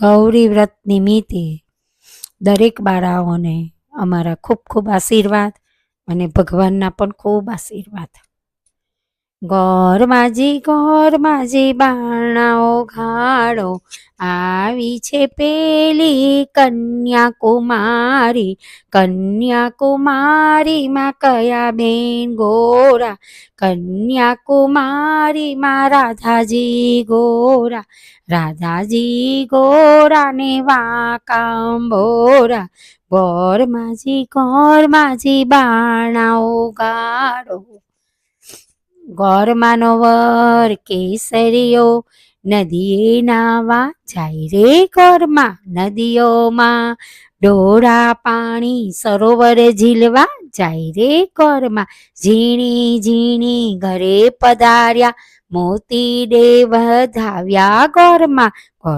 ગૌરી વ્રત નિમિત્તે દરેક બાળાઓને અમારા ખૂબ ખૂબ આશીર્વાદ અને ભગવાનના પણ ખૂબ આશીર્વાદ. ગોરમાજી બાણાઓ ઘાડો, આવી છે પેલી કન્યાકુમારી. કન્યાકુમારીમાં કયા બેન ગોરા, કન્યાકુમારીમાં રાધાજી ગોરા. રાધાજી ગોરા ને વાંકાંબોરા. ગોરમાજી બાણાઓ ગાડો. ગોરમાનો વર કેસરીયો, નદીએ નાવા જાય રે ગોરમાં. નદીઓમાં ડોળા પાણી, સરોવર ઝીલવા જાય રે ગોરમાં. ઝીણી ઝીણી ઘરે પધાર્યા, મોતી દે વધાવ્યા ગોરમાં.